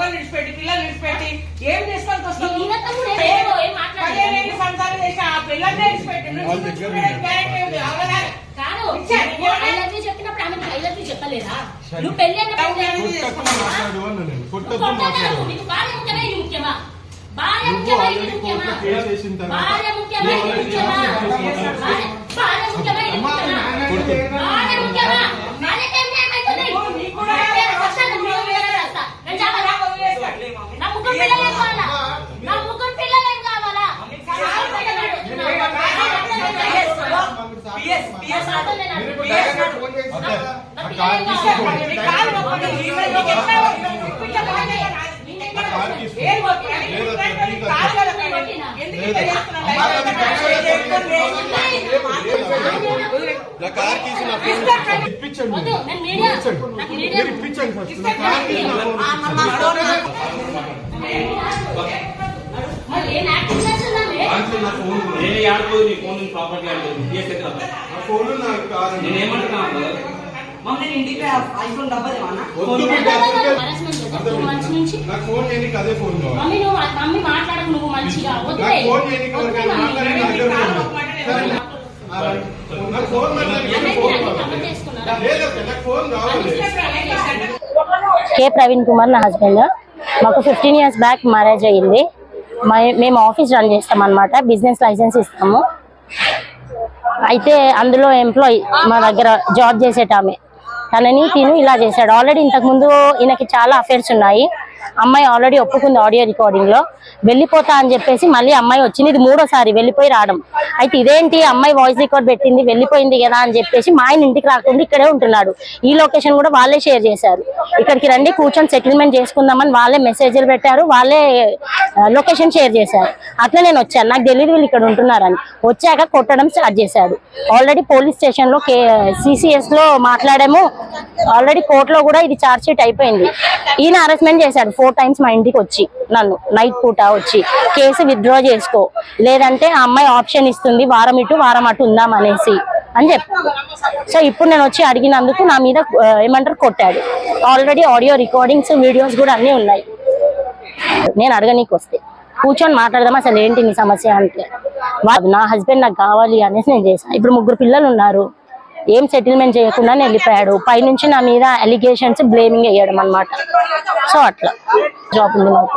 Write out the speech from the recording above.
మొగలు విడిచిపెట్టి పిల్లలు విడిచిపెట్టి ఏం చేసుకొని వస్తావు? సంసారం చేసి ఆ పిల్లల్ని విడిచిపెట్టి చెప్పినప్పుడు ఆమె ఐలర్లు చెప్పలేదా? నువ్వు పెళ్లి ముఖ్యమా? భార్య ముఖ్యమా? ఇది ముఖ్యమా? భార్య ముఖ్యమా? ఇది ముఖ్యమా? భార్య ముఖ్యమా? ఇది ముఖ్యమా? భార్య ముఖ్యమా? నా ముగ్గురు పిల్లలేం కావాలా? నా ముగ్గురు పిల్లలేం కావాలా? మాట్లాడకు నువ్వు మంచిగా కే ప్రవీణ్ కుమార్ నా హస్బెండ్. మాకు 15 years బ్యాక్ మ్యారేజ్ అయ్యింది. మేము ఆఫీస్ రన్ చేస్తాం అన్నమాట, బిజినెస్ లైసెన్స్ ఇస్తాము. అయితే అందులో ఎంప్లాయీ మా దగ్గర జాబ్ చేసేటామె తనని తిను ఇలా చేశాడు. ఆల్రెడీ ఇంతకుముందు ఈయనకి చాలా అఫైర్స్ ఉన్నాయి. అమ్మాయి ఆల్రెడీ ఒప్పుకుంది ఆడియో రికార్డింగ్ లో. వెళ్ళిపోతా అని చెప్పేసి మళ్ళీ అమ్మాయి వచ్చింది. ఇది 3వ సారి వెళ్ళిపోయి రావడం. అయితే ఇదేంటి అమ్మాయి వాయిస్ రికార్డ్ పెట్టింది వెళ్ళిపోయింది కదా అని చెప్పేసి మా ఆయన ఇంటికి రాకుండా ఇక్కడే ఉంటున్నాడు. ఈ లొకేషన్ కూడా వాళ్ళే షేర్ చేశారు. ఇక్కడికి రండి కూర్చొని సెటిల్మెంట్ చేసుకుందామని వాళ్ళే మెసేజ్లు పెట్టారు, వాళ్ళే లొకేషన్ షేర్ చేశారు. అట్లా నేను వచ్చాను, నాకు తెలియదు వీళ్ళు ఇక్కడ ఉంటున్నారని. వచ్చాక కొట్టడం స్టార్ట్ చేశాడు. ఆల్రెడీ పోలీస్ స్టేషన్ లో CCS లో మాట్లాడాము. ఆల్రెడీ కోర్టులో కూడా ఇది ఛార్జ్ షీట్ అయిపోయింది. ఈయన అరెస్ట్మెంట్ చేశాడు 4 times మా ఇంటికి వచ్చి, నన్ను నైట్ పూట వచ్చి కేసు విత్డ్రా చేసుకో లేదంటే ఆ అమ్మాయి ఆప్షన్ ఇస్తుంది వారం ఇటు వారం అటు ఉందాం అనేసి అని చెప్పాను. సో ఇప్పుడు నేను వచ్చి అడిగినందుకు నా మీద ఏమంటారు కొట్టాడు. ఆల్రెడీ ఆడియో రికార్డింగ్స్ వీడియోస్ కూడా అన్నీ ఉన్నాయి. నేను అడగనీకి వస్తే కూర్చొని మాట్లాడదాం అసలు ఏంటి నీ సమస్య అంటే నా హస్బెండ్ నాకు కావాలి అనేసి నేను చేశాను. ఇప్పుడు 3 పిల్లలు ఉన్నారు. ఏం సెటిల్మెంట్ చేయకుండా వెళ్ళిపోయాడు. పైనుంచి నా మీద అలిగేషన్స్ బ్లేమింగ్ వేయడం అన్నమాట. సో అట్లా జాబ్ ఉంది మాకు.